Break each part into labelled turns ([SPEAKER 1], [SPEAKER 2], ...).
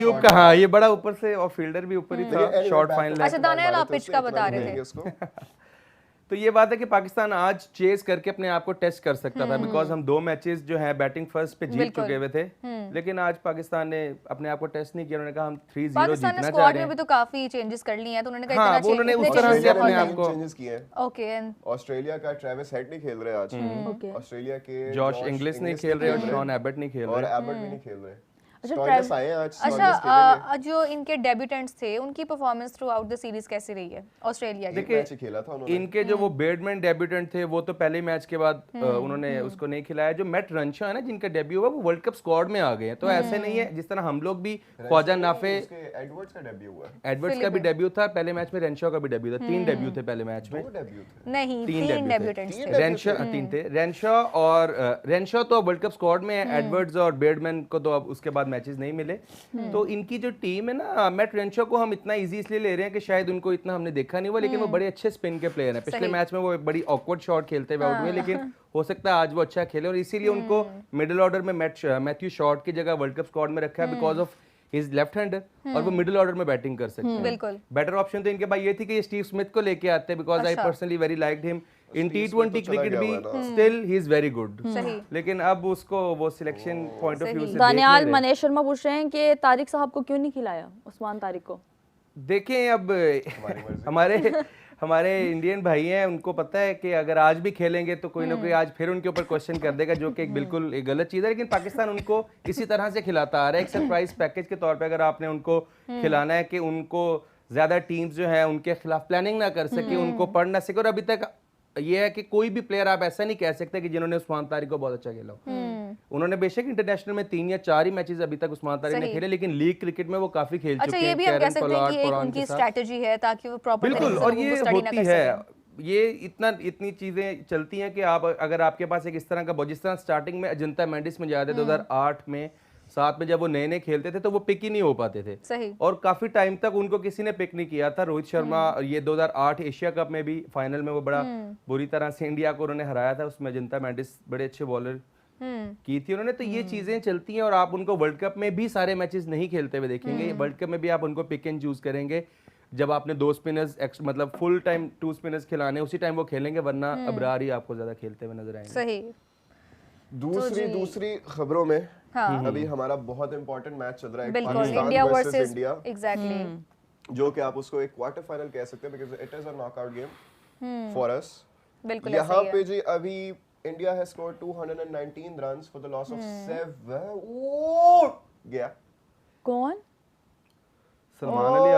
[SPEAKER 1] Tube का, हाँ ये बड़ा ऊपर से और फील्डर भी ऊपर ही था, शॉर्ट फाइन
[SPEAKER 2] अच्छा दानियाल आप पिच का बता रहे थे।
[SPEAKER 1] तो ये बात है कि पाकिस्तान आज चेज करके अपने आप को टेस्ट कर सकता था, बिकॉज हम 2 मैचेस जो है बैटिंग फर्स्ट पे जीत चुके हुए थे, लेकिन आज पाकिस्तान ने अपने आप को टेस्ट नहीं किया। उन्होंने कहा हम 3-0
[SPEAKER 2] पाकिस्तान ने
[SPEAKER 1] जीतना चाह
[SPEAKER 2] स्क्वाड
[SPEAKER 1] रहे
[SPEAKER 2] में
[SPEAKER 1] हैं।
[SPEAKER 2] भी तो काफी चेंजेस कर लिए हैं, तो उन्होंने कहा
[SPEAKER 1] हाँ,
[SPEAKER 2] इतना
[SPEAKER 1] वो उन्होंने
[SPEAKER 2] इतने
[SPEAKER 1] उस तरह से
[SPEAKER 2] changes
[SPEAKER 1] अपने
[SPEAKER 2] बहुत
[SPEAKER 1] आप को
[SPEAKER 3] चेंजेस किए हैं।
[SPEAKER 2] ओके
[SPEAKER 3] ऑस्ट्रेलिया का ट्रेविस हेड नहीं खेल रहे आज। ऑस्ट्रेलिया के
[SPEAKER 1] जॉश इंग्लिश नहीं खेल रहे और शॉन एबट नहीं खेल
[SPEAKER 3] और
[SPEAKER 1] रहे।
[SPEAKER 3] एबर्ट भी नहीं खेल रहे।
[SPEAKER 2] अच्छा
[SPEAKER 3] स्टॉयनिस आए हैं आज।
[SPEAKER 2] अच्छा जो इनके डेब्यूटेंट्स थे उनकी performance through out the series कैसी रही है ऑस्ट्रेलिया की?
[SPEAKER 3] देखिए मैच खेला था उन्होंने।
[SPEAKER 1] इनके जो वो बेडमैन डेब्यूटेंट थे वो तो पहले मैच के बाद उन्होंने उसको नहीं खिलाया। जो मैट रंशा है ना जिनका डेब्यू हुआ, वो वर्ल्ड कप स्क्वाड में आ गए हैं। तो ऐसे नहीं है जिस तरह हम लोग भी ख्वाजा नाफे,
[SPEAKER 3] एडवर्ड्स का डेब्यू हुआ।
[SPEAKER 1] एडवर्ड्स का भी डेब्यू था पहले मैच में, रेंशा का भी डेब्यू था। 3 डेब्यू थे पहले मैच में।
[SPEAKER 2] नहीं 3 डेब्यूटेंट्स थे।
[SPEAKER 1] रेंशा 3 थे, रेंशा और रेंशा तो वर्ल्ड कप स्क्वाड में है। एडवर्ड्स और बेडमैन को तो अब उसके बाद मैचेस नहीं मिले। तो इनकी जो टीम है ना, मैट रेंशा को हम इतना इजी इसलिए ले रहे हैं कि शायद उनको इतना हमने देखा नहीं हुआ, लेकिन वो बड़े अच्छे स्पिन के प्लेयर हैं। पिछले मैच में वो एक बड़ी ऑकवर्ड शॉट खेलते हुए आउट हुए, लेकिन हो सकता है आज वो अच्छा खेले और इसीलिए उनको मिडिल ऑर्डर में मैथ्यू शॉर्ट की जगह वर्ल्ड कप स्क्वाड में रखा है, because of is left hander और वो मिडिल ऑर्डर में बैटिंग कर सकते हैं।
[SPEAKER 2] बिल्कुल
[SPEAKER 1] बेटर ऑप्शन तो इनके पास ये थी कि ये स्टीव स्मिथ को लेके आते, because I personally very liked him in T20 cricket भी। Still he is very good, लेकिन अब उसको वो सिलेक्शन पॉइंट ऑफ व्यू से
[SPEAKER 4] दानियाल मनीष शर्मा पूछ रहे हैं कि तारिक साहब को क्यों नहीं खिलाया, उस्मान तारिक को?
[SPEAKER 1] देखें अब हमारे इंडियन भाई हैं, उनको पता है कि अगर आज भी खेलेंगे तो कोई ना कोई आज फिर उनके ऊपर क्वेश्चन कर देगा, जो कि एक बिल्कुल एक गलत चीज़ है। लेकिन पाकिस्तान उनको इसी तरह से खिलाता आ रहा है, एक सरप्राइज पैकेज के तौर पे। अगर आपने उनको खिलाना है कि उनको ज़्यादा टीम्स जो है उनके खिलाफ प्लानिंग ना कर सके, उनको पढ़ ना सके। और अभी तक ये है कि कोई भी प्लेयर आप ऐसा नहीं कह सकते कि जिन्होंने उस्मान तारिक को बहुत अच्छा खेला हो। उन्होंने बेशक इंटरनेशनल में 3 या 4 ही मैचेस अभी तक उस्मान तारिक ने खेले, लेकिन लीग क्रिकेट में वो काफी खेल चुके हैं।
[SPEAKER 2] अच्छा ये भी हम कह सकते हैं कि एक उनकी स्ट्रेटजी है ताकि वो प्रॉपर
[SPEAKER 1] बिल्कुल, और ये होती है, ये इतनी चीजें चलती हैं कि आप अगर आपके पास एक इस तरह का, जिस तरह स्टार्टिंग में अजंता मेंडिस में जाते 2008 में 7 में जब वो नए खेलते थे तो वो पिक ही नहीं हो पाते थे।
[SPEAKER 2] सही।
[SPEAKER 1] और काफी टाइम तक उनको किसी ने पिक नहीं किया था। रोहित शर्मा ये 2008 एशिया कप में भी फाइनल में वो बड़ा बुरी तरह से इंडिया को उन्होंने हराया था, उसमें अजंता मेंडिस बड़े अच्छे बॉलर की थी उन्होंने। तो ये चीजें चलती हैं और आप उनको वर्ल्ड कप में भी सारे मैचेस नहीं खेलते हुए देखेंगे। वर्ल्ड कप में भी आप उनको पिक एंड चूज करेंगे। जब आपने 2 स्पिनर्स मतलब फुल टाइम 2 स्पिनर्स खिलाने, उसी टाइम वो खेलेंगे, वरना अबरार ही आपको ज्यादा खेलते हुए नजर आएंगे।
[SPEAKER 2] सही।
[SPEAKER 3] दूसरी खबरों में अभी हमारा बहुत इंपॉर्टेंट मैच चल रहा है,
[SPEAKER 2] बिल्कुल,
[SPEAKER 3] Pakistan
[SPEAKER 2] India
[SPEAKER 3] versus
[SPEAKER 2] versus
[SPEAKER 3] India,
[SPEAKER 2] exactly,
[SPEAKER 3] जो कि आप उसको एक क्वार्टर फाइनल कह सकते हैं, because it is a knockout game for us.
[SPEAKER 2] बिल्कुल
[SPEAKER 3] यहाँ पे जी अभी India has scored 219 runs for the loss of 7। ओ गया
[SPEAKER 4] कौन?
[SPEAKER 1] सलमान अली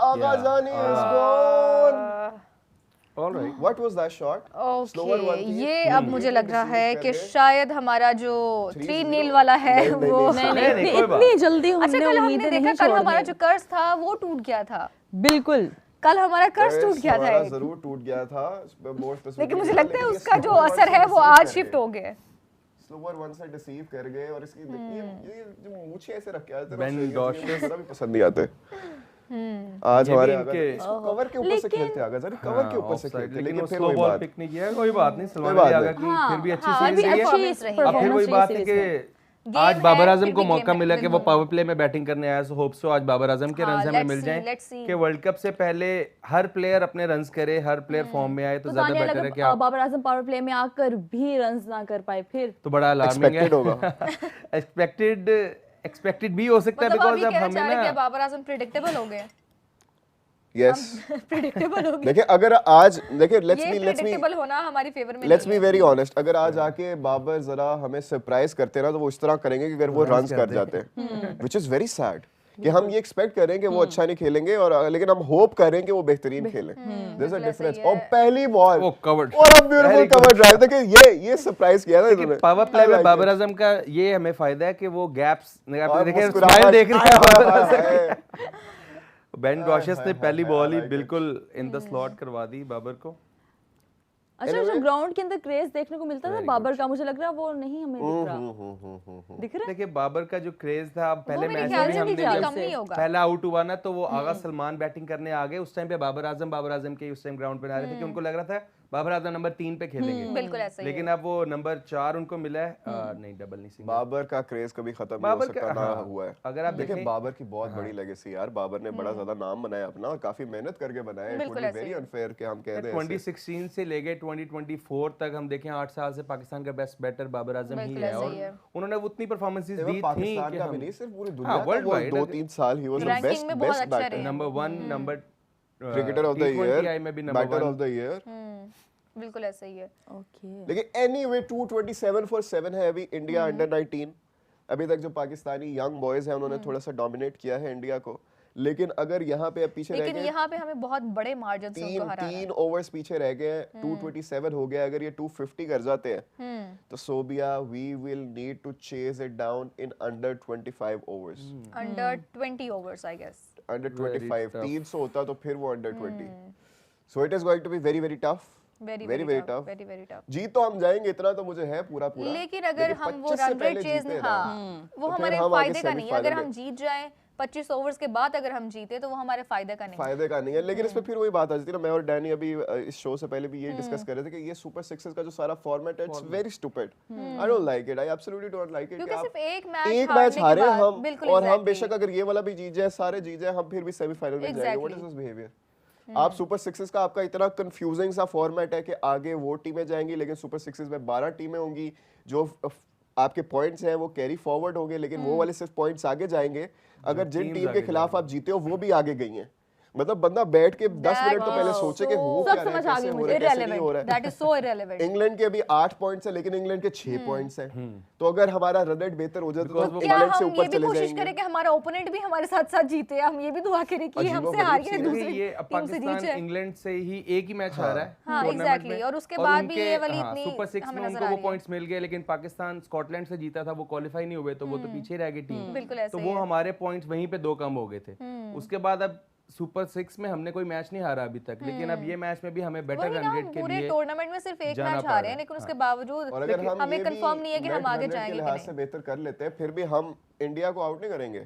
[SPEAKER 3] आगा जानी is gone.
[SPEAKER 1] Alright,
[SPEAKER 3] what was that shot? Slower one थी
[SPEAKER 2] ये अब मुझे लग रहा है कि शायद हमारा जो 3-0 वाला है वो
[SPEAKER 1] नहीं, कोई बात
[SPEAKER 4] इतनी जल्दी
[SPEAKER 2] अच्छा
[SPEAKER 4] हमने
[SPEAKER 2] कल हमने
[SPEAKER 4] उम्मीदें
[SPEAKER 2] देखा,
[SPEAKER 4] नहीं
[SPEAKER 2] कल हमारा
[SPEAKER 4] छोड़नी।
[SPEAKER 2] जो कर्ज था वो टूट गया था।
[SPEAKER 4] बिल्कुल
[SPEAKER 2] कल हमारा कर्ज टूट गया था
[SPEAKER 3] हमारा
[SPEAKER 2] एक।
[SPEAKER 3] जरूर टूट गया था, मोर स्पेसिफिकली,
[SPEAKER 2] लेकिन मुझे लगता है उसका जो असर है वो आज शिफ्ट हो गया।
[SPEAKER 3] स्लोअर वन से डिसीव कर गए और इसकी ये जो मूंछें ऐसे रख के आते
[SPEAKER 1] Ben Dawkins
[SPEAKER 3] भी पसंद नहीं आते। आज हमारे
[SPEAKER 1] इनके-
[SPEAKER 3] इसको कवर के ऊपर से खेलते आगा जरा, कवर के ऊपर से खेलते,
[SPEAKER 1] लेकिन
[SPEAKER 3] लेकिन
[SPEAKER 1] वो
[SPEAKER 3] फिर
[SPEAKER 1] स्लो
[SPEAKER 3] वही
[SPEAKER 1] बॉल
[SPEAKER 3] बात,
[SPEAKER 1] पिक नहीं किया, कोई बात नहीं। सलमान
[SPEAKER 3] बात
[SPEAKER 1] अली आगा
[SPEAKER 3] नहीं।
[SPEAKER 1] की फिर भी अच्छी
[SPEAKER 2] हाँ,
[SPEAKER 1] सीरीज रही है।
[SPEAKER 2] performance रही है।
[SPEAKER 1] अब फिर वही
[SPEAKER 4] Performance
[SPEAKER 1] बात
[SPEAKER 4] रही
[SPEAKER 1] है
[SPEAKER 4] सीरीज
[SPEAKER 1] कि
[SPEAKER 2] Game
[SPEAKER 1] आज
[SPEAKER 2] है,
[SPEAKER 1] बाबर आजम
[SPEAKER 2] फिर
[SPEAKER 1] को
[SPEAKER 2] भी
[SPEAKER 1] मौका
[SPEAKER 2] game
[SPEAKER 1] मिला
[SPEAKER 2] है,
[SPEAKER 1] कि वो पावर प्ले में बैटिंग करने आया, सो होप सो आज बाबर आजम के रन्स हमें मिल जाएं कि वर्ल्ड कप से पहले हर प्लेयर अपने रन्स करे, हर प्लेयर फॉर्म में आए, तो ज्यादा
[SPEAKER 4] दानियाल
[SPEAKER 1] बेटर है कि
[SPEAKER 4] अगर
[SPEAKER 1] आप
[SPEAKER 4] बाबर आजम पावर प्ले में आकर भी रन्स ना कर पाए फिर
[SPEAKER 1] तो बड़ा अलार्मिंग है।
[SPEAKER 3] एक्सपेक्टेड होगा।
[SPEAKER 1] एक्सपेक्टेड भी हो सकता है,
[SPEAKER 2] मतलब
[SPEAKER 1] बिकॉज
[SPEAKER 2] अभी
[SPEAKER 1] अब
[SPEAKER 2] कहना
[SPEAKER 1] हमें
[SPEAKER 2] चाह रहे हैं कि
[SPEAKER 1] ना
[SPEAKER 2] बाबर आजम प्रेडिक्टेबल हो गए।
[SPEAKER 3] यस
[SPEAKER 2] प्रेडिक्टेबल हो गए।
[SPEAKER 3] देखिए अगर आज देखिए लेट्स
[SPEAKER 2] ये
[SPEAKER 3] बी
[SPEAKER 2] प्रेडिक्टेबल होना हमारी फेवर में
[SPEAKER 3] लेट्स बी वेरी ऑनेस्ट, अगर आज आके बाबर जरा हमें सरप्राइज करते ना, तो वो इस तरह करेंगे कि अगर वो रन्स कर जाते हैं, व्हिच इज वेरी सैड कि हम ये एक्सपेक्ट करें कि वो अच्छा नहीं खेलेंगे, और लेकिन हम होप करें कि वो बेहतरीन खेलें। There is a difference. और पहली बॉल
[SPEAKER 1] वो कवर्ड
[SPEAKER 3] और अब ब्यूटीफुल कवर ड्राइव, देखिए ये सरप्राइज किया ना इन्होंने।
[SPEAKER 1] पावर प्ले में बाबर आजम का ये हमें फायदा है कि वो गैप्स देखिए,
[SPEAKER 3] मुस्कुराहट
[SPEAKER 1] स्माइल देख रहे हैं बाबर आजम
[SPEAKER 3] है।
[SPEAKER 1] की। बेन डॉशेस ने पहली बॉल ही बिल्कुल इन द स्लॉट करवा दी बाबर को।
[SPEAKER 4] अच्छा जो ग्राउंड के अंदर क्रेज देखने को मिलता था बाबर का, मुझे लग रहा है वो नहीं हमें दिख रहा। दिख रहा है?
[SPEAKER 1] देखिए बाबर का जो क्रेज था, पहले
[SPEAKER 2] मेरे
[SPEAKER 1] मैच
[SPEAKER 2] ख्याल
[SPEAKER 1] में
[SPEAKER 2] से
[SPEAKER 1] हमने
[SPEAKER 2] भी
[SPEAKER 1] जब
[SPEAKER 2] कम नहीं होगा।
[SPEAKER 1] पहला आउट हुआ ना, तो वो आगा सलमान बैटिंग करने आ गए। उस टाइम पे बाबर आजम के उस टाइम ग्राउंड पे आ रहे थे कि उनको लग रहा था बाबर आजम नंबर 3 पे खेलेंगे,
[SPEAKER 2] बिल्कुल ऐसा ही है।
[SPEAKER 1] लेकिन अब वो नंबर 4 उनको मिला है, नहीं डबल नहीं सिंगल।
[SPEAKER 3] बाबर का क्रेज कभी खत्म नहीं हो
[SPEAKER 1] बाबर
[SPEAKER 3] सकता
[SPEAKER 1] का,
[SPEAKER 3] ना
[SPEAKER 1] हाँ,
[SPEAKER 3] हुआ है।
[SPEAKER 1] अगर आप
[SPEAKER 3] देखिए
[SPEAKER 1] देखें,
[SPEAKER 3] बाबर की बहुत बड़ी लेगेसी यार, बाबर ने बड़ा ज्यादा नाम बनाया अपना और काफी मेहनत करके बनाया है। It would be very unfair कि हम कह दें ऐसे।
[SPEAKER 1] 2016 से लेके 2024 तक हम देखें 8 साल से पाकिस्तान का बेस्ट बैटर बाबर आजम ही
[SPEAKER 2] बिल्कुल
[SPEAKER 1] है,
[SPEAKER 2] ऐसा
[SPEAKER 1] और
[SPEAKER 2] ही है।
[SPEAKER 1] उन्होंने उतनी परफॉर्मेंसेस दी थी
[SPEAKER 3] पाकिस्तान
[SPEAKER 1] कि
[SPEAKER 3] का
[SPEAKER 1] हम
[SPEAKER 3] भी नहीं, सिर्फ पूरी
[SPEAKER 1] हाँ,
[SPEAKER 3] दुनिया का।
[SPEAKER 1] वर्ल्ड
[SPEAKER 3] वो
[SPEAKER 1] वाइड
[SPEAKER 3] 2-3 साल ही वाज द
[SPEAKER 2] रैंकिंग
[SPEAKER 3] बेस्ट
[SPEAKER 2] में बहुत
[SPEAKER 3] बेस्ट
[SPEAKER 2] अच्छा
[SPEAKER 3] बैटर,
[SPEAKER 2] रहे।
[SPEAKER 1] Number 1, number
[SPEAKER 3] cricketer of the
[SPEAKER 1] T20I में भी
[SPEAKER 3] year,
[SPEAKER 1] number
[SPEAKER 3] batter
[SPEAKER 1] 1।
[SPEAKER 3] Of the year.
[SPEAKER 2] बिल्कुल ऐसा ही है।
[SPEAKER 4] ओके।
[SPEAKER 3] लेकिन एनीवे 227 फॉर 7 है अभी इंडिया अंडर 19। अभी तक जो पाकिस्तानी यंग बॉयज हैं उन्होंने थोड़ा सा डोमिनेट किया है इंडिया को, लेकिन अगर यहाँ पे अब पीछे रह
[SPEAKER 2] लेकिन
[SPEAKER 3] गए,
[SPEAKER 2] यहाँ पे हमें बहुत बड़े मार्जिन से उनको हराना है।
[SPEAKER 3] 3 ओवर्स पीछे रह गए, 227 हो गया, अगर ये 250 कर जाते हैं तो सोबिया we will need to chase it down in under 25 overs.
[SPEAKER 2] Under 20 overs I guess.
[SPEAKER 3] Under
[SPEAKER 1] Very
[SPEAKER 3] 25
[SPEAKER 1] tough.
[SPEAKER 3] 300 होता तो फिर वो under 20। So it is going to be very very tough,
[SPEAKER 2] very
[SPEAKER 3] very
[SPEAKER 2] very
[SPEAKER 3] tough.
[SPEAKER 2] Very very tough.
[SPEAKER 3] जीत तो हम जाएंगे, इतना तो मुझे है पूरा पूरा,
[SPEAKER 2] लेकिन अगर हम वो
[SPEAKER 3] 25 से
[SPEAKER 2] रन
[SPEAKER 3] पहले
[SPEAKER 2] रेट चेज
[SPEAKER 3] जीते
[SPEAKER 2] नहीं,
[SPEAKER 3] ना,
[SPEAKER 2] हाँ वो
[SPEAKER 3] तो फिर
[SPEAKER 2] हमारे
[SPEAKER 3] हम आगे
[SPEAKER 2] फायदे का नहीं है। अगर
[SPEAKER 3] सेमीफाइनल
[SPEAKER 2] हम
[SPEAKER 3] में
[SPEAKER 2] जीत जाएं 25 ओवर्स के बाद अगर हम जीते तो वो हमारे फायदे का नहीं है।
[SPEAKER 3] फायदे का नहीं है। लेकिन इसमें फिर वही बात आ जाती है ना, मैं और डैनी अभी इस शो से पहले भी ये डिस्कस कर रहे थे कि ये सुपर सिक्सेस का जो सारा फॉर्मेट है, it's very stupid. I don't like it, I absolutely don't like it.
[SPEAKER 2] क्योंकि सिर्फ एक
[SPEAKER 3] एक
[SPEAKER 2] मैच
[SPEAKER 3] मैच हारे हम,
[SPEAKER 2] बिल्कुल
[SPEAKER 3] और हम
[SPEAKER 2] exactly।
[SPEAKER 3] बेशक अगर ये वाला भी जीत जाए, सारे जीत जाए, हम फिर भी सेमीफाइनल में जाएंगे। What is this behaviour? आप सुपर सिक्सेस का आपका इतना कंफ्यूजिंग सा फॉर्मेट है कि आगे वो टीमें जाएंगी, लेकिन सुपर सिक्सेस में 12 टीमें होंगी, जो आपके पॉइंट्स हैं वो कैरी फॉरवर्ड होंगे, लेकिन वो वाले सिर्फ पॉइंट्स आगे जाएंगे अगर जिन
[SPEAKER 1] teams
[SPEAKER 3] टीम के
[SPEAKER 1] आगे
[SPEAKER 3] खिलाफ आप जीते हो वो भी आगे गई हैं। मतलब बंदा बैठ के 10 मिनट तो पहले सोचे कि हो
[SPEAKER 4] सब
[SPEAKER 3] क्या रहा है,
[SPEAKER 4] समझ आ
[SPEAKER 3] कैसे
[SPEAKER 4] गई
[SPEAKER 3] हो
[SPEAKER 4] मुझे,
[SPEAKER 3] रहा है, कैसे नहीं हो रहा है।
[SPEAKER 2] That is so irrelevant.
[SPEAKER 3] England के अभी 8 पॉइंट्स है, लेकिन इंग्लैंड के 6 पॉइंट्स हैं। तो अगर हमारा रन रेट बेहतर हो जाए तो
[SPEAKER 2] क्या
[SPEAKER 3] इंग्लैंड से
[SPEAKER 2] हम
[SPEAKER 3] ऊपर
[SPEAKER 2] ये भी
[SPEAKER 3] चले
[SPEAKER 2] कोशिश
[SPEAKER 3] जाएंगे।
[SPEAKER 2] करें कि हमारा ओपोनेंट भी हमारे साथ साथ जीते? हम ये भी दुआ करें कि
[SPEAKER 3] अजीबो
[SPEAKER 2] हमसे
[SPEAKER 3] गरीब
[SPEAKER 2] हार के
[SPEAKER 3] चीज़ है।
[SPEAKER 2] दूसरी
[SPEAKER 1] ये
[SPEAKER 2] टीम से
[SPEAKER 1] पाकिस्तान
[SPEAKER 2] जीते।
[SPEAKER 1] इंग्लैंड से ही एक ही मैच हारा है
[SPEAKER 2] हाँ,
[SPEAKER 1] टूर्नामेंट
[SPEAKER 2] exactly,
[SPEAKER 1] में,
[SPEAKER 2] और उसके बाद भी
[SPEAKER 1] उनके,
[SPEAKER 2] ये वाली
[SPEAKER 1] हाँ,
[SPEAKER 2] इतनी
[SPEAKER 1] सुपर 6
[SPEAKER 2] हमें
[SPEAKER 1] में
[SPEAKER 2] नजर
[SPEAKER 1] उनको
[SPEAKER 2] आ
[SPEAKER 1] वो
[SPEAKER 2] रही है।
[SPEAKER 1] पॉइंट्स मिल गए, लेकिन पाकिस्तान स्कॉटलैंड से जीता था, वो क्वालिफाई नहीं हुए, तो वो तो पीछे रह गई टीम।
[SPEAKER 2] बिल्कुल ऐसे
[SPEAKER 1] तो
[SPEAKER 2] ही
[SPEAKER 1] वो
[SPEAKER 2] है।
[SPEAKER 1] हमारे पॉइंट्स वहीं पे 2 कम हो गए थे। उसके बाद अब सुपर 6 में हमने कोई मैच नहीं हारा अभी तक, लेकिन अब ये मैच में भी हमें बेटर
[SPEAKER 2] वही ना,
[SPEAKER 1] रन
[SPEAKER 2] हम
[SPEAKER 1] रेट के
[SPEAKER 2] पूरे
[SPEAKER 1] लिए
[SPEAKER 2] टूर्नामेंट में सिर्फ एक
[SPEAKER 1] जाना
[SPEAKER 2] मैच
[SPEAKER 1] पड़
[SPEAKER 2] हारे
[SPEAKER 1] रहा
[SPEAKER 2] हैं,
[SPEAKER 1] है।
[SPEAKER 2] लेकिन उसके
[SPEAKER 1] हाँ।
[SPEAKER 2] बावजूद
[SPEAKER 3] और अगर हम
[SPEAKER 2] हमें
[SPEAKER 3] ये
[SPEAKER 2] कंफर्म
[SPEAKER 3] भी
[SPEAKER 2] नहीं है कि
[SPEAKER 3] नेट
[SPEAKER 2] हम आगे
[SPEAKER 3] रन रेट के
[SPEAKER 2] जाएंगे कि
[SPEAKER 3] लिहाज
[SPEAKER 2] नहीं।
[SPEAKER 3] से बेहतर कर लेते हैं, फिर भी हम इंडिया को आउट नहीं करेंगे,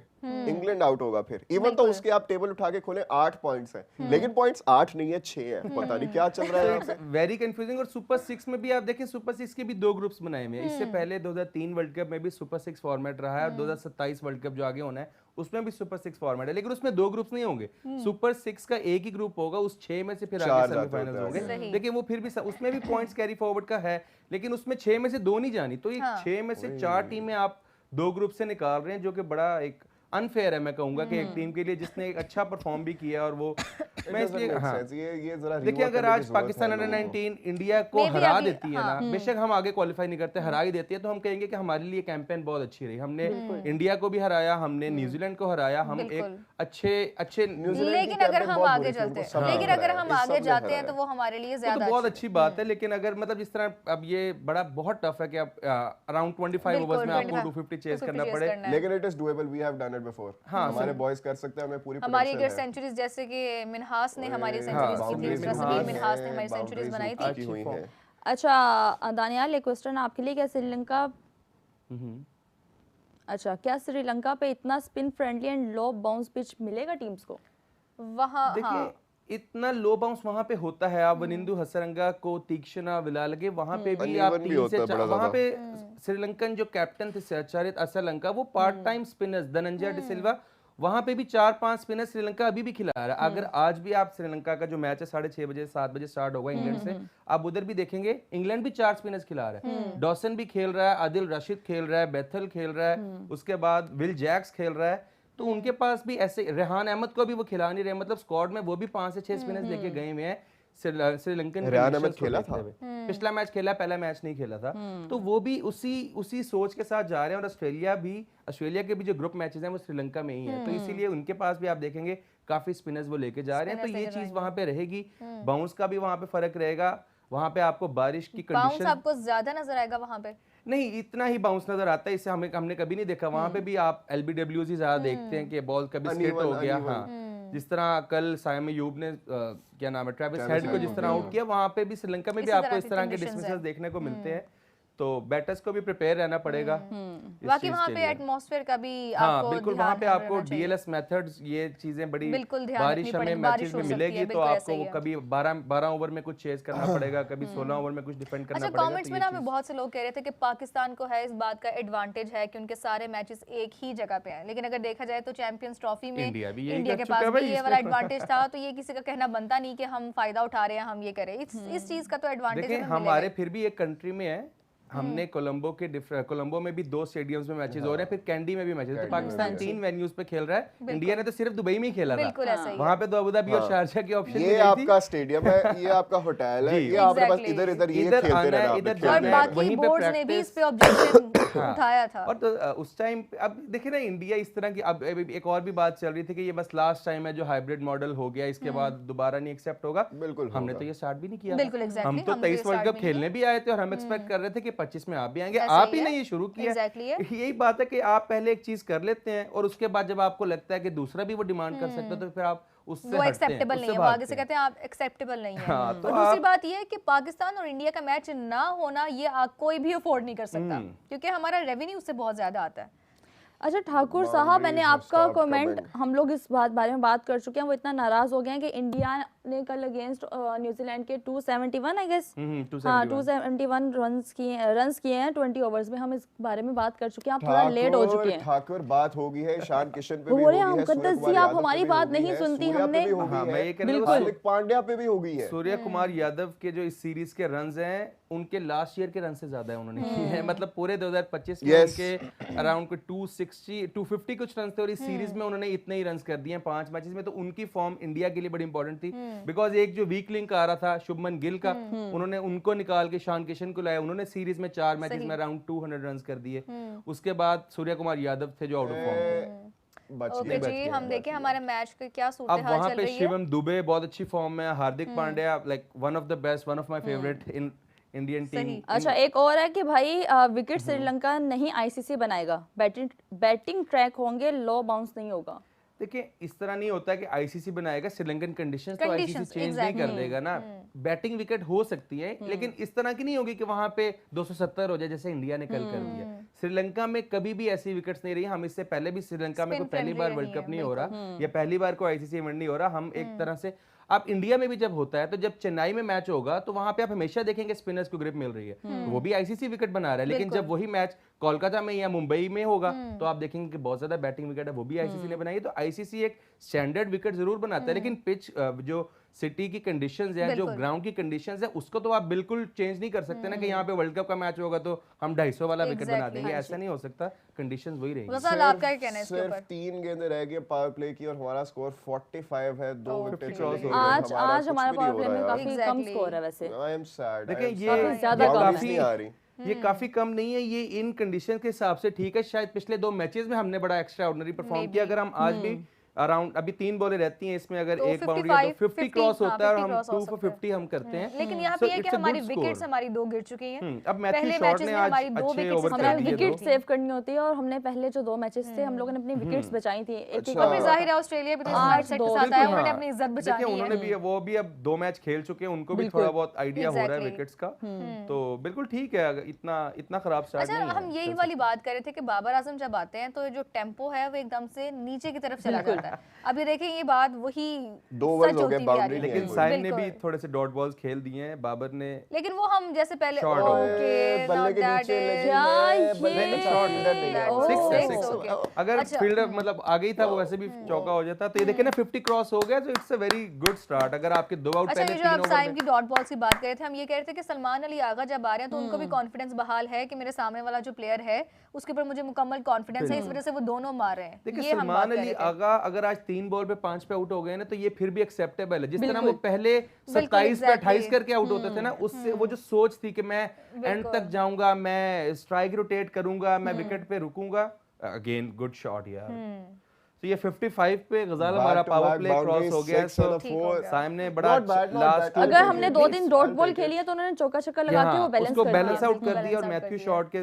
[SPEAKER 3] इंग्लैंड आउट होगा फिर। इवन तो उसके आप टेबल उठा के खोले 8 पॉइंट्स हैं, लेकिन पॉइंट्स 8 नहीं है 6 हैं। पता नहीं क्या चल रहा है यहाँ पे।
[SPEAKER 1] Very confusing. और सुपर 6 में भी आप देखें, सुपर 6 के भी 2 ग्रुप्स बनाए हुए हैं। इससे पहले 2003 वर्ल्ड कप में भी सुपर 6 फॉर्मेट रहा है, और 2027 वर्ल्ड कप जो आगे होना है उसमें भी सुपर 6 फॉर्मेट है, लेकिन उसमें 2 ग्रुप्स नहीं होंगे। सुपर 6 का एक ही ग्रुप होगा, उस 6 में से फिर
[SPEAKER 3] चार
[SPEAKER 1] आगे
[SPEAKER 3] जाते
[SPEAKER 1] सेमीफाइनल्स
[SPEAKER 3] होते हैं
[SPEAKER 1] होंगे, लेकिन वो फिर भी उसमें भी पॉइंट्स कैरी फॉरवर्ड का है, लेकिन उसमें 6 में से 2 नहीं जानी। तो ये 6 में से 4 टीमें आप 2 ग्रुप से निकाल रहे हैं, जो कि बड़ा एक अनफेयर है, मैं कहूंगा कि एक टीम के लिए जिसने एक अच्छा परफॉर्म भी किया, और वो मैं इसलिए हाँ
[SPEAKER 3] ये जरा
[SPEAKER 1] देखिए, अगर आज पाकिस्तान अंडर 19 इंडिया को
[SPEAKER 2] Maybe
[SPEAKER 1] हरा
[SPEAKER 2] अभी,
[SPEAKER 1] देती है ना, बेशक हम आगे क्वालिफाई नहीं करते, हरा ही देती है, तो हम कहेंगे कि हमारे लिए कैंपेन बहुत अच्छी रही। हमने इंडिया को भी हराया, हमने न्यूजीलैंड को हराया, हम एक अच्छे
[SPEAKER 2] लेकिन अगर हम आगे चलते हैं, लेकिन अगर हम आगे जाते हैं तो वो हमारे लिए
[SPEAKER 1] वो तो
[SPEAKER 2] ज्यादा
[SPEAKER 1] बहुत अच्छी बात है। लेकिन अगर मतलब जिस तरह अब ये बहुत टफ है कि आप अराउंड 25 ओवर्स में आपको 250 चेस करना पड़े,
[SPEAKER 3] लेकिन it is doable, we have done it before. हमारे बॉयज कर सकते हैं, हमें पूरी
[SPEAKER 2] हमारी
[SPEAKER 3] प्रोटेक्शन
[SPEAKER 2] अगर
[SPEAKER 3] है।
[SPEAKER 2] सेंचुरीज जैसे कि मिनहास ने हमारी सेंचुरीज की थी, इस तरह सभी मिनहास ने हमारी सेंचुरीज बनाई थी।
[SPEAKER 3] की हुई है।
[SPEAKER 4] अच्छा दानियाल, एक क्वेश्चन आपके लिए, क्या श्रीलंका अच्छा क्या श्रीलंका पे इतना spin friendly and low bounce pitch मिलेगा टीम्स को?
[SPEAKER 2] वहाँ
[SPEAKER 1] देखिए इतना लो बाउंस वहां पे होता है। आप वनिंदु हसरंगा को, तीक्ष्णा विलालगे, वहां पे भी आप
[SPEAKER 3] Uneven भी
[SPEAKER 1] 3
[SPEAKER 3] होता
[SPEAKER 1] से
[SPEAKER 3] है
[SPEAKER 1] 4
[SPEAKER 3] बड़ा
[SPEAKER 1] वहां
[SPEAKER 3] ज्यादा।
[SPEAKER 1] पे श्रीलंकन जो कैप्टन थे सचारित असलंका, वो part time spinners Dhananjaya de Silva, वहां पे भी 4-5 स्पिनर श्रीलंका अभी भी खिला रहा है। अगर आज भी आप श्रीलंका का जो मैच है 6:30 बजे 7 बजे स्टार्ट होगा इंग्लैंड से, आप उधर भी देखेंगे इंग्लैंड भी 4 स्पिनर्स खिला रहा है। डॉसन भी खेल रहा है, आदिल रशीद खेल रहा है, बेथल खेल रहा है, उसके बाद विल जैक्स खेल रहा है। तो उनके पास भी ऐसे, रेहान अहमद को भी वो खिला नहीं रहे, मतलब स्क्वाड में वो भी 5 से 6 स्पिनर्स लेके गए हुए हैं श्रीलंकन।
[SPEAKER 3] रेहान अहमद खेला था,
[SPEAKER 1] पिछला मैच खेला, पहला मैच नहीं खेला था। तो वो भी उसी सोच के साथ जा रहे हैं। और ऑस्ट्रेलिया के भी जो ग्रुप मैचेस हैं वो श्रीलंका में ही है, तो इसीलिए उनके पास भी आप देखेंगे काफी स्पिनर्स वो लेके जा रहे हैं। तो ये चीज वहां पे रहेगी, बाउंस का भी वहां पे फर्क रहेगा। वहां पे आपको बारिश की
[SPEAKER 2] बाउंस
[SPEAKER 1] कंडीशन
[SPEAKER 2] आपको ज्यादा नजर आएगा वहां पे?
[SPEAKER 1] नहीं, इतना ही बाउंस नजर आता है, इससे हमने कभी नहीं देखा। वहां पे भी आप LBWs ही ज्यादा देखते हैं कि बॉल कभी स्किट हो गया। हाँ, जिस तरह कल साइम अयूब ने क्या नाम है, ट्रेविस हेड को जिस तरह आउट किया, वहां पे भी श्रीलंका में भी आपको इस तरह के डिसमिसल्स देखने को मिलते हैं। तो बैटर्स को भी प्रिपेयर रहना पड़ेगा इस
[SPEAKER 2] बाकी
[SPEAKER 1] चीज
[SPEAKER 2] वहाँ
[SPEAKER 1] के
[SPEAKER 2] पे
[SPEAKER 1] लिए।
[SPEAKER 2] एटमॉस्फेयर का भी
[SPEAKER 1] हाँ
[SPEAKER 2] आपको
[SPEAKER 1] बिल्कुल,
[SPEAKER 2] ध्यान
[SPEAKER 1] वहाँ पे
[SPEAKER 2] रखना
[SPEAKER 1] आपको
[SPEAKER 2] चाहिए।
[SPEAKER 1] डीएलएस मेथड्स ये चीजें बड़ी
[SPEAKER 2] बिल्कुल ध्यान
[SPEAKER 1] बारिश
[SPEAKER 2] रखनी
[SPEAKER 1] हमें
[SPEAKER 2] पड़ेगी,
[SPEAKER 1] मैचेस
[SPEAKER 2] बारिश
[SPEAKER 1] में
[SPEAKER 2] हो सकती
[SPEAKER 1] मिलेगी
[SPEAKER 2] है,
[SPEAKER 1] तो
[SPEAKER 2] बिल्कुल
[SPEAKER 1] आपको
[SPEAKER 2] ऐसा ही
[SPEAKER 1] वो
[SPEAKER 2] है।
[SPEAKER 1] कभी 12 ओवर में कुछ चेज करना पड़ेगा, कभी 16 ओवर में कुछ डिफेंड करना
[SPEAKER 2] अच्छा,
[SPEAKER 1] पड़ेगा।
[SPEAKER 2] कमेंट्स
[SPEAKER 1] तो
[SPEAKER 2] में
[SPEAKER 1] ये
[SPEAKER 2] ना हमें
[SPEAKER 1] चीज
[SPEAKER 2] बहुत से लोग कह रहे थे कि पाकिस्तान को है इस बात का एडवांटेज है कि उनके सारे मैचेस एक ही जगह पे हैं, लेकिन अगर देखा जाए तो चैंपियंस ट्रॉफी में
[SPEAKER 1] इंडिया भी यही
[SPEAKER 2] इंडिया
[SPEAKER 1] कर
[SPEAKER 2] के
[SPEAKER 1] चुका
[SPEAKER 2] पास
[SPEAKER 1] है
[SPEAKER 2] भी
[SPEAKER 1] भाई
[SPEAKER 2] ये
[SPEAKER 1] इसमें।
[SPEAKER 2] वाला एडवांटेज था, तो ये किसी का कहना बनता नहीं कि हम फायदा उठा रहे हैं, हम ये करें। इस चीज का तो एडवांटेज
[SPEAKER 1] देखिए हमारे फिर भी एक कंट्री में है, हमने कोलंबो में भी 2 स्टेडियम्स में मैचेस हो रहे हैं, फिर कैंडी में भी मैचेस। तो पाकिस्तान 3 वेन्यूज पे खेल रहा है, इंडिया ने तो सिर्फ दुबई में ही खेला था।
[SPEAKER 2] बिल्कुल ऐसा ही है।
[SPEAKER 1] वहां पे तो अबू धाबी और शारजा की ऑप्शन
[SPEAKER 3] ये आपका स्टेडियम है, ये आपका होटल है, ये आपके पास
[SPEAKER 2] Exactly.
[SPEAKER 3] इधर इधर ये
[SPEAKER 1] इधर
[SPEAKER 3] खेलते
[SPEAKER 1] आना
[SPEAKER 3] रहना
[SPEAKER 1] है,
[SPEAKER 3] आपने,
[SPEAKER 1] इधर
[SPEAKER 3] खेलते
[SPEAKER 2] और
[SPEAKER 1] जाना है,
[SPEAKER 3] रहना।
[SPEAKER 2] बाकी
[SPEAKER 1] वहीं पे
[SPEAKER 2] बोर्ड्स ने भी
[SPEAKER 1] practice-
[SPEAKER 2] इस पे ऑब्जेक्शन उठाया था।
[SPEAKER 1] और तो उस टाइम अब देखिए ना, इंडिया इस तरह की अब एक और भी बात चल रही थी कि ये बस लास्ट टाइम है जो हाइब्रिड मॉडल हो गया, इसके बाद दोबारा नहीं एक्सेप्ट होगा।
[SPEAKER 3] बिल्कुल
[SPEAKER 1] हमने
[SPEAKER 3] होगा।
[SPEAKER 1] तो ये स्टार्ट भी नहीं किया
[SPEAKER 2] बिल्कुल
[SPEAKER 1] था।
[SPEAKER 2] exactly,
[SPEAKER 1] हम तो
[SPEAKER 2] हम तो ये
[SPEAKER 1] 23 वर्ल्ड
[SPEAKER 2] start
[SPEAKER 1] कप
[SPEAKER 2] भी नहीं
[SPEAKER 1] खेलने भी आए थे और हम एक्सपेक्ट कर रहे थे कि 25 में आप भी आएंगे,
[SPEAKER 2] ऐसा
[SPEAKER 1] आप
[SPEAKER 2] ही
[SPEAKER 1] ही
[SPEAKER 2] है।
[SPEAKER 1] ने ये शुरू किया।
[SPEAKER 2] Exactly है।
[SPEAKER 1] यही बात है कि आप पहले एक चीज कर लेते हैं और उसके बाद जब आपको लगता है कि दूसरा भी वो डिमांड कर सकता है तो फिर आप उससे
[SPEAKER 2] वो
[SPEAKER 1] हटते हैं,
[SPEAKER 2] एक्सेप्टेबल नहीं
[SPEAKER 1] उससे
[SPEAKER 2] है, वो आगे
[SPEAKER 1] भागते
[SPEAKER 2] से
[SPEAKER 1] हैं।
[SPEAKER 2] कहते हैं आप एक्सेप्टेबल नहीं है।
[SPEAKER 1] हाँ, तो
[SPEAKER 2] और दूसरी
[SPEAKER 1] आप-
[SPEAKER 2] बात ये है कि पाकिस्तान और इंडिया का मैच ना होना ये कोई भी अफोर्ड नहीं कर सकता, क्योंकि हमारा रेवेन्यू उससे बहुत ज्यादा आता है।
[SPEAKER 4] अच्छा ठाकुर साहब,
[SPEAKER 3] Boundaries
[SPEAKER 4] मैंने
[SPEAKER 3] have
[SPEAKER 4] आपका
[SPEAKER 3] stopped
[SPEAKER 4] कमेंट,
[SPEAKER 3] coming.
[SPEAKER 4] हम लोग इस बारे में बात कर चुके हैं, वो इतना नाराज हो गए हैं कि इंडिया ने कल अगेंस्ट न्यूजीलैंड के 271 आई गेस, हाँ 271 रन्स किए हैं 20 ओवर्स में। हम इस बारे में बात कर चुके हैं, आप थोड़ा लेट हो चुके हैं।
[SPEAKER 3] ठाकुर बात होगी है, ईशान किशन पे
[SPEAKER 4] वो
[SPEAKER 3] भी
[SPEAKER 4] बोले
[SPEAKER 3] होगी
[SPEAKER 4] हम
[SPEAKER 3] है,
[SPEAKER 4] मुकद्दस
[SPEAKER 3] सूर्य
[SPEAKER 4] जी,
[SPEAKER 3] कुमार
[SPEAKER 4] आप
[SPEAKER 3] यादव
[SPEAKER 4] हमारी
[SPEAKER 3] पे भी
[SPEAKER 4] बात
[SPEAKER 3] होगी
[SPEAKER 4] नहीं
[SPEAKER 3] है,
[SPEAKER 4] सुनती,
[SPEAKER 3] सूर्या पे
[SPEAKER 4] हमने-
[SPEAKER 3] भी होगी
[SPEAKER 1] हाँ,
[SPEAKER 3] है,
[SPEAKER 1] मैं ये कहने
[SPEAKER 4] बिल्कुल।
[SPEAKER 3] हार्दिक पांड्या पे भी होगी है।
[SPEAKER 1] सूर्य कुमार यादव के जो इस सीरीज के रन्स हैं उनके लास्ट ईयर के रन से ज्यादा है उन्होंने किए हैं। मतलब पूरे 2025 में
[SPEAKER 3] Yes.
[SPEAKER 1] उनके अराउंड कोई 260 250 कुछ रन थे और इस सीरीज में उन्होंने इतने ही रन्स कर दिए हैं 5 मैचेस में। तो उनकी फॉर्म इंडिया के लिए बड़ी इंपॉर्टेंट थी, बिकॉज एक जो वीक लिंक आ रहा था शुभमन गिल का, उन्होंने उनको निकाल के ईशान किशन को लाया, उन्होंने सीरीज में 4 मैचेस में अराउंड 200 रन कर दिए। उसके बाद सूर्य कुमार यादव थे जो आउट ऑफ फॉर्म थे।
[SPEAKER 3] बच
[SPEAKER 2] ओके
[SPEAKER 3] गए।
[SPEAKER 2] जी, हम देखें हमारे मैच के क्या सूरत
[SPEAKER 1] अब
[SPEAKER 2] हाल
[SPEAKER 1] वहां
[SPEAKER 2] चल
[SPEAKER 1] पे
[SPEAKER 2] रही है।
[SPEAKER 1] शिवम दुबे बहुत अच्छी फॉर्म में है, Hardik Pandya like one of the best, one of my favourite in Indian team.
[SPEAKER 4] अच्छा, एक और है कि भाई विकेट श्रीलंका नहीं आईसीसी बनाएगा, बैटिंग ट्रैक होंगे, लो बाउंस नहीं होगा।
[SPEAKER 1] देखिए इस तरह नहीं होता कि आईसीसी बनाएगा, श्रीलंकन कंडीशंस तो आईसीसी
[SPEAKER 2] Conditions,
[SPEAKER 1] चेंज नहीं कर देगा ना। बैटिंग विकेट हो सकती है लेकिन इस तरह की नहीं होगी कि वहां पे 270 हो जाए जैसे इंडिया ने कल कर दिया। श्रीलंका में कभी भी ऐसी विकेट्स नहीं रही। हम इससे पहले भी श्रीलंका में
[SPEAKER 2] Spin
[SPEAKER 1] कोई पहली
[SPEAKER 2] friendly
[SPEAKER 1] बार
[SPEAKER 2] रही
[SPEAKER 1] वर्ल्ड कप
[SPEAKER 2] है,
[SPEAKER 1] नहीं हो रहा या पहली बार कोई आईसीसी इवेंट नहीं हो रहा। हम एक तरह से आप इंडिया में भी जब होता है तो जब चेन्नई में मैच होगा तो वहां पे आप हमेशा देखेंगे स्पिनर्स को ग्रिप मिल रही है, तो वो भी आईसीसी विकेट बना रहा है। लेकिन जब वही मैच कोलकाता में या मुंबई में होगा तो आप देखेंगे कि बहुत ज्यादा बैटिंग विकेट है, वो भी आईसीसी ने बनाई है। तो आईसीसी एक स्टैंडर्ड विकेट जरूर बनाता है, लेकिन पिच जो सिटी की कंडीशंस है, जो ग्राउंड की कंडीशंस है, उसको तो आप बिल्कुल चेंज नहीं कर सकते ना कि यहाँ पे वर्ल्ड कप का मैच होगा तो हम 250 वाला विकेट बना देंगे, ऐसा नहीं हो सकता। कंडीशंस वही रहेगी।
[SPEAKER 2] गज़ल, आपका क्या कहना है इसके
[SPEAKER 3] सिर्फ
[SPEAKER 2] ऊपर?
[SPEAKER 3] 3 गेंदें रह गई पावर प्ले की और हमारा स्कोर 45 है, 2 विकेट चले गए।
[SPEAKER 4] आज हमारा पावर प्ले में काफी कम
[SPEAKER 2] Exactly.
[SPEAKER 4] स्कोर है वैसे।
[SPEAKER 3] I am sad.
[SPEAKER 1] देखिए
[SPEAKER 4] काफी ज्यादा कम
[SPEAKER 3] बाउंड्रीज
[SPEAKER 4] है।
[SPEAKER 3] नहीं आ रही।
[SPEAKER 1] ये काफी कम नहीं है, ये इन कंडीशन के हिसाब से ठीक है। शायद पिछले 2 मैचेस में हमने बड़ा एक्स्ट्रा ऑर्डिनरी परफॉर्म किया। अगर हम आज भी अराउंड अभी 3 बॉलें रहती हैं इसमें, अगर
[SPEAKER 2] तो
[SPEAKER 1] एक बाउंड्री है तो 50 क्रॉस
[SPEAKER 2] हाँ,
[SPEAKER 1] होता है और
[SPEAKER 2] 50
[SPEAKER 1] हम
[SPEAKER 2] क्रॉस हो
[SPEAKER 1] 2 for
[SPEAKER 2] सकता है।
[SPEAKER 1] 50 हम करते हैं।
[SPEAKER 2] लेकिन यहाँ
[SPEAKER 1] So
[SPEAKER 2] पे ये
[SPEAKER 1] it's
[SPEAKER 2] कि
[SPEAKER 1] a
[SPEAKER 2] हमारी
[SPEAKER 1] good
[SPEAKER 2] विकेट्स
[SPEAKER 1] score.
[SPEAKER 2] हमारी 2 गिर चुकी हैं।
[SPEAKER 1] अब मैथ्यू
[SPEAKER 2] पहले
[SPEAKER 1] शॉट
[SPEAKER 2] मैचेस
[SPEAKER 1] ने
[SPEAKER 2] में
[SPEAKER 1] आज
[SPEAKER 2] हमारी 2
[SPEAKER 1] अच्छे
[SPEAKER 2] विकेट्स
[SPEAKER 1] ओवर
[SPEAKER 4] हमें
[SPEAKER 1] कर दिए
[SPEAKER 4] विकेट
[SPEAKER 1] 2।
[SPEAKER 4] सेव करनी होती है और हमने पहले जो 2 मैचेस थे हम लोगों ने अपनी विकेट्स बचाई थी। एक
[SPEAKER 3] अच्छा।
[SPEAKER 2] और फिर जाहिर है ऑस्ट्रेलिया भी तो इस माइंडसेट के साथ
[SPEAKER 1] बिल्कुल,
[SPEAKER 2] आया,
[SPEAKER 1] हाँ।
[SPEAKER 2] उन्होंने अपनी इज्जत बचानी
[SPEAKER 1] देखिए
[SPEAKER 2] है।
[SPEAKER 1] उन्होंने भी वो भी अब 2 मैच खेल चुके हैं, उनको भी थोड़ा बहुत आइडिया हो रहा है
[SPEAKER 2] Exactly.
[SPEAKER 1] विकेट्स का। तो बिल्कुल ठीक है, इतना खराब स्टार्ट
[SPEAKER 2] अच्छा,
[SPEAKER 1] नहीं है।
[SPEAKER 2] हम यही वाली बात कर रहे थे कि बाबर आजम जब आते हैं तो जो टेम्पो है वो एकदम से नीचे की तरफ चला जाता है। अभी देखिए ये बात वही
[SPEAKER 3] 2 ओवर
[SPEAKER 2] सच
[SPEAKER 3] हो गए,
[SPEAKER 2] होती भी आ रही
[SPEAKER 3] बाउंड्री
[SPEAKER 2] है।
[SPEAKER 1] लेकिन
[SPEAKER 3] बिल्कुल।
[SPEAKER 1] साइम ने भी
[SPEAKER 2] बिल्कुल।
[SPEAKER 1] थोड़े से डॉट बॉल्स खेल दिए हैं, बाबर ने।
[SPEAKER 2] लेकिन वो हम जैसे पहले
[SPEAKER 1] Short
[SPEAKER 2] ओके
[SPEAKER 3] बल्ले
[SPEAKER 2] नाउ
[SPEAKER 3] के
[SPEAKER 2] दैट
[SPEAKER 3] नीचे
[SPEAKER 2] इज
[SPEAKER 3] लेकिन
[SPEAKER 4] क्या
[SPEAKER 3] बल्ले
[SPEAKER 4] ये-
[SPEAKER 3] के शॉट मिलर नहीं है।
[SPEAKER 2] Oh,
[SPEAKER 1] 6 है,
[SPEAKER 2] six,
[SPEAKER 1] 6।
[SPEAKER 2] okay.
[SPEAKER 1] अगर
[SPEAKER 2] अच्छा।
[SPEAKER 1] फील्डर मतलब आ गई था वो वैसे भी चौका हो जाता। तो ये देखिए ना 50 क्रॉस हो गया, तो it's a very good start. अगर आपके 2 आउट
[SPEAKER 2] अच्छा,
[SPEAKER 1] पहले
[SPEAKER 2] ये जो
[SPEAKER 1] 3
[SPEAKER 2] आप
[SPEAKER 1] ओवर
[SPEAKER 2] साइम
[SPEAKER 1] में
[SPEAKER 2] की डॉट बॉल्स की बात कर रहे थे, हम ये कह रहे थे कि सलमान अली आगा जब आ रहे हैं तो उनको भी कॉन्फिडेंस बहाल है कि मेरे सामने वाला जो प्लेयर है उसके ऊपर मुझे मुकम्मल कॉन्फिडेंस है, इस वजह से वो दोनों मार रहे हैं।
[SPEAKER 1] देखिए
[SPEAKER 2] ये हम बात
[SPEAKER 1] सलमान
[SPEAKER 2] कर
[SPEAKER 1] अली
[SPEAKER 2] रहे थे।
[SPEAKER 1] आगा अगर आज 3 बॉल पे 5 पे आउट हो गए ना तो ये फिर भी एक्सेप्टेबल है। जिस तरह वो पहले
[SPEAKER 2] बिल्कुल,
[SPEAKER 1] 27 पे 28
[SPEAKER 2] exactly.
[SPEAKER 1] करके आउट होते थे ना, उससे वो जो सोच थी कि मैं एंड तक जाऊंगा, मैं स्ट्राइक रोटेट करूंगा, मैं विकेट पे रुकूंगा, अगेन गुड शॉट यार। तो ये 55 पे गजाल हमारा पावर प्ले क्रॉस हो गया। तो साइम ने बड़ा लास्ट
[SPEAKER 4] अगर हमने 2-3 डॉट बॉल खेली है तो उन्होंने चौका छक्का लगा के वो बैलेंस
[SPEAKER 1] उसको
[SPEAKER 4] कर
[SPEAKER 1] बैलेंस
[SPEAKER 4] दिया।
[SPEAKER 1] आउट कर
[SPEAKER 2] बिल्कुल
[SPEAKER 1] दिया और
[SPEAKER 2] balance out
[SPEAKER 1] मैथ्यू
[SPEAKER 2] कर
[SPEAKER 1] शॉट के